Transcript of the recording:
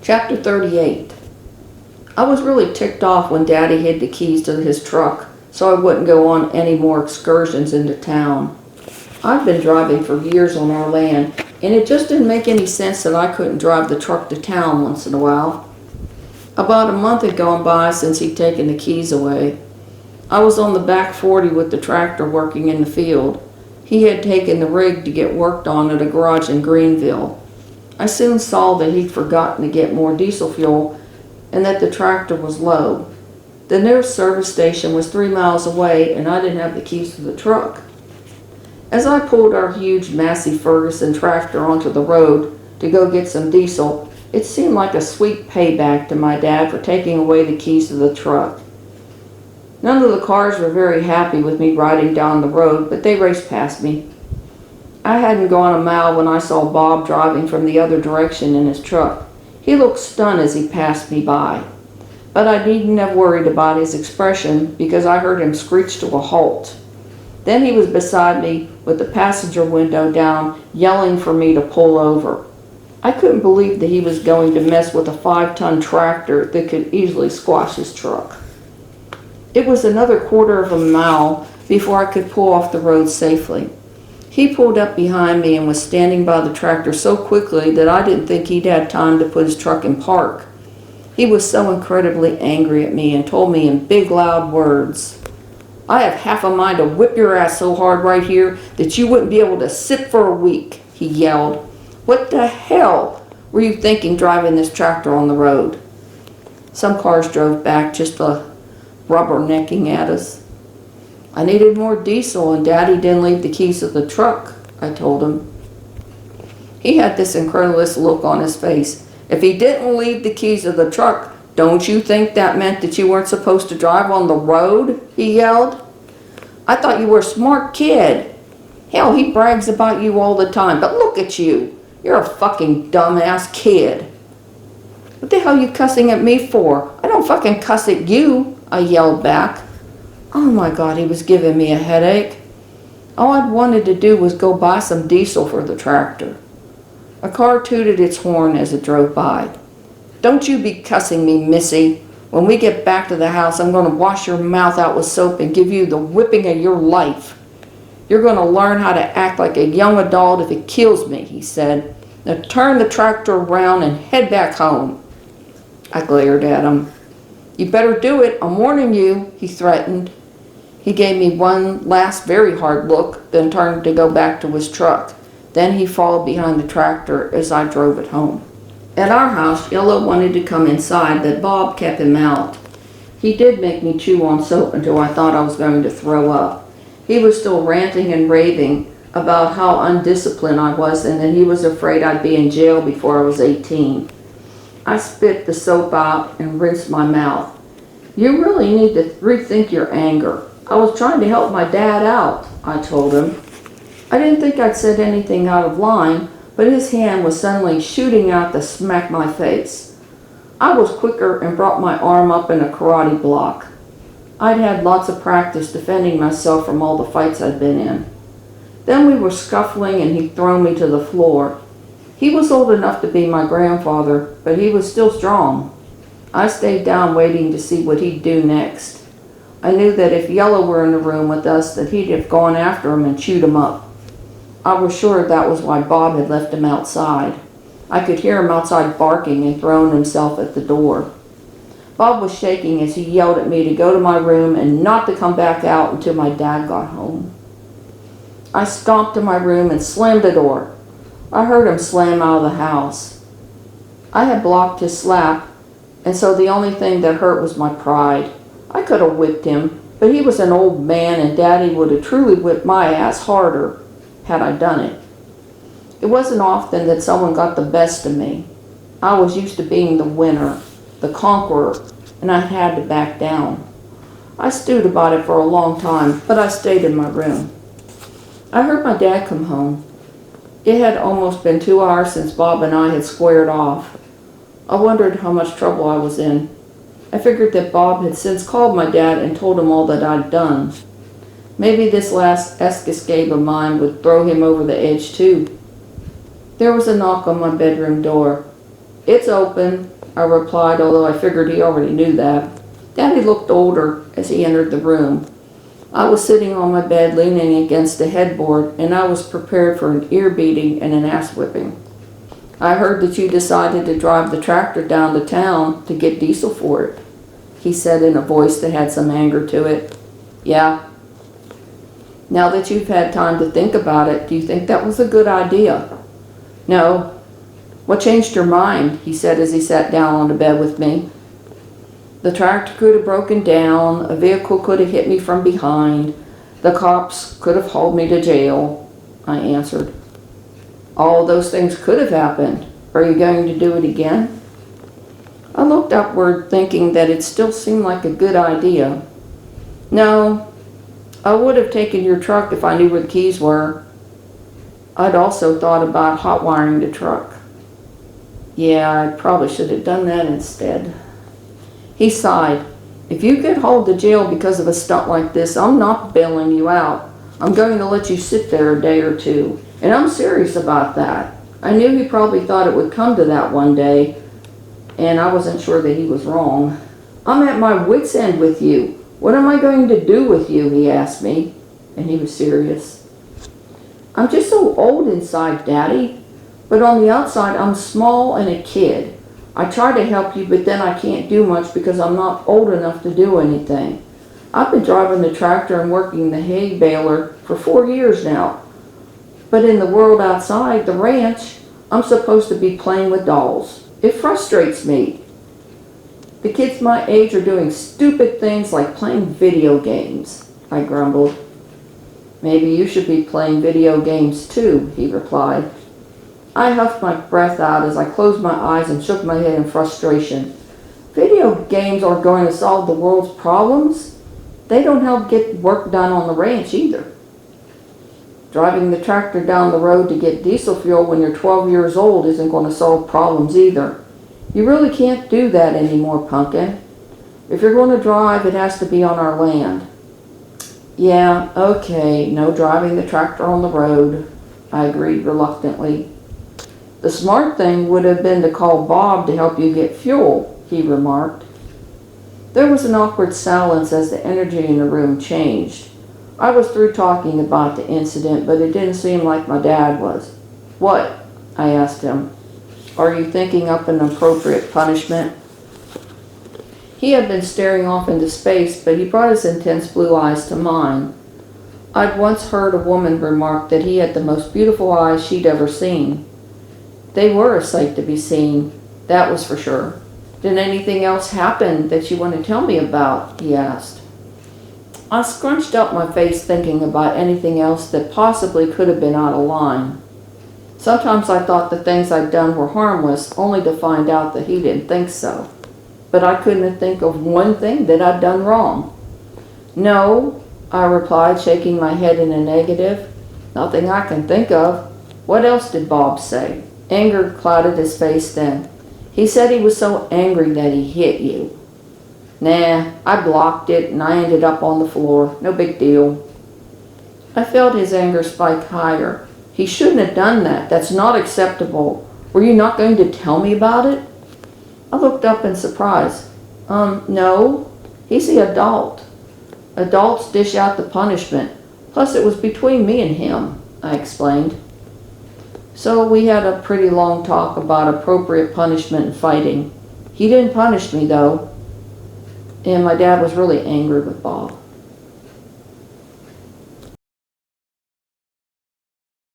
Chapter 38. I was really ticked off when Daddy hid the keys to his truck so I wouldn't go on any more excursions into town. I've been driving for years on our land, and it just didn't make any sense that I couldn't drive the truck to town once in a while. About a month had gone by since he'd taken the keys away. I was on the back 40 with the tractor working in the field. He had taken the rig to get worked on at a garage in Greenville. I soon saw that he'd forgotten to get more diesel fuel and that the tractor was low. The nearest service station was 3 miles away, and I didn't have the keys to the truck. As I pulled our huge Massey Ferguson tractor onto the road to go get some diesel, it seemed like a sweet payback to my dad for taking away the keys to the truck. None of the cars were very happy with me riding down the road, but they raced past me. I hadn't gone a mile when I saw Bob driving from the other direction in his truck. He looked stunned as he passed me by, but I needn't have worried about his expression because I heard him screech to a halt. Then he was beside me with the passenger window down, yelling for me to pull over. I couldn't believe that he was going to mess with a 5-ton tractor that could easily squash his truck. It was another quarter of a mile before I could pull off the road safely. He pulled up behind me and was standing by the tractor so quickly that I didn't think he'd had time to put his truck in park. He was so incredibly angry at me and told me in big loud words, "I have half a mind to whip your ass so hard right here that you wouldn't be able to sit for a week," he yelled. "What the hell were you thinking driving this tractor on the road?" Some cars drove back just rubbernecking at us. "I needed more diesel and Daddy didn't leave the keys of the truck," I told him. He had this incredulous look on his face. "If he didn't leave the keys of the truck, don't you think that meant that you weren't supposed to drive on the road?" he yelled. "I thought you were a smart kid. Hell, he brags about you all the time, but look at you. You're a fucking dumbass kid." "What the hell are you cussing at me for? I don't fucking cuss at you," I yelled back. Oh my God, he was giving me a headache. All I'd wanted to do was go buy some diesel for the tractor. A car tooted its horn as it drove by. "Don't you be cussing me, Missy. When we get back to the house, I'm going to wash your mouth out with soap and give you the whipping of your life. You're going to learn how to act like a young adult if it kills me," he said. "Now turn the tractor around and head back home." I glared at him. "You better do it, I'm warning you," he threatened. He gave me one last very hard look, then turned to go back to his truck. Then he followed behind the tractor as I drove it home. At our house, Yellow wanted to come inside, but Bob kept him out. He did make me chew on soap until I thought I was going to throw up. He was still ranting and raving about how undisciplined I was and that he was afraid I'd be in jail before I was 18. I spit the soap out and rinsed my mouth. "You really need to rethink your anger. I was trying to help my dad out," I told him. I didn't think I'd said anything out of line, but his hand was suddenly shooting out to smack my face. I was quicker and brought my arm up in a karate block. I'd had lots of practice defending myself from all the fights I'd been in. Then we were scuffling and he'd thrown me to the floor. He was old enough to be my grandfather, but he was still strong. I stayed down waiting to see what he'd do next. I knew that if Yellow were in the room with us, that he'd have gone after him and chewed him up. I was sure that was why Bob had left him outside. I could hear him outside barking and throwing himself at the door. Bob was shaking as he yelled at me to go to my room and not to come back out until my dad got home. I stomped to my room and slammed the door. I heard him slam out of the house. I had blocked his slap, and so the only thing that hurt was my pride. I could have whipped him, but he was an old man and Daddy would have truly whipped my ass harder had I done it. It wasn't often that someone got the best of me. I was used to being the winner, the conqueror, and I had to back down. I stewed about it for a long time, but I stayed in my room. I heard my dad come home. It had almost been 2 hours since Bob and I had squared off. I wondered how much trouble I was in. I figured that Bob had since called my dad and told him all that I'd done. Maybe this last escape of mine would throw him over the edge too. There was a knock on my bedroom door. "It's open," I replied, although I figured he already knew that. Daddy looked older as he entered the room. I was sitting on my bed leaning against the headboard, and I was prepared for an ear beating and an ass whipping. I heard that you decided to drive the tractor down to town to get diesel for it, he said in a voice that had some anger to it. Yeah. Now that you've had time to think about it, do you think that was a good idea? No. What changed your mind? He said as he sat down on the bed with me. The tractor could have broken down, a vehicle could have hit me from behind, the cops could have hauled me to jail, I answered. All those things could have happened. Are you going to do it again? I looked upward, thinking that it still seemed like a good idea. No, I would have taken your truck if I knew where the keys were. I'd also thought about hot wiring the truck. Yeah, I probably should have done that instead. He sighed. If you get hauled to jail because of a stunt like this, I'm not bailing you out. I'm going to let you sit there a day or two. And I'm serious about that. I knew he probably thought it would come to that one day, and I wasn't sure that he was wrong. I'm at my wit's end with you. What am I going to do with you? He asked me, and he was serious. I'm just so old inside, Daddy. But on the outside, I'm small and a kid. I try to help you, but then I can't do much because I'm not old enough to do anything. I've been driving the tractor and working the hay baler for 4 years now. But in the world outside, the ranch, I'm supposed to be playing with dolls. It frustrates me. The kids my age are doing stupid things like playing video games, I grumbled. Maybe you should be playing video games too, he replied. I huffed my breath out as I closed my eyes and shook my head in frustration. Video games aren't going to solve the world's problems. They don't help get work done on the ranch either. Driving the tractor down the road to get diesel fuel when you're 12 years old isn't going to solve problems either. You really can't do that anymore, Pumpkin. If you're going to drive, it has to be on our land. Yeah, okay, no driving the tractor on the road, I agreed reluctantly. The smart thing would have been to call Bob to help you get fuel, he remarked. There was an awkward silence as the energy in the room changed. I was through talking about the incident, but it didn't seem like my dad was. What? I asked him. Are you thinking up an appropriate punishment? He had been staring off into space, but he brought his intense blue eyes to mine. I'd once heard a woman remark that he had the most beautiful eyes she'd ever seen. They were a sight to be seen, that was for sure. Did anything else happen that you want to tell me about? He asked. I scrunched up my face thinking about anything else that possibly could have been out of line. Sometimes I thought the things I'd done were harmless, only to find out that he didn't think so. But I couldn't think of one thing that I'd done wrong. No, I replied, shaking my head in a negative. Nothing I can think of. What else did Bob say? Anger clouded his face then. He said he was so angry that he hit you. Nah, I blocked it and I ended up on the floor. No big deal. I felt his anger spike higher. He shouldn't have done that. That's not acceptable. Were you not going to tell me about it? I looked up in surprise. No. He's the adult. Adults dish out the punishment. Plus it was between me and him, I explained. So we had a pretty long talk about appropriate punishment and fighting. He didn't punish me though. And my dad was really angry with Bob.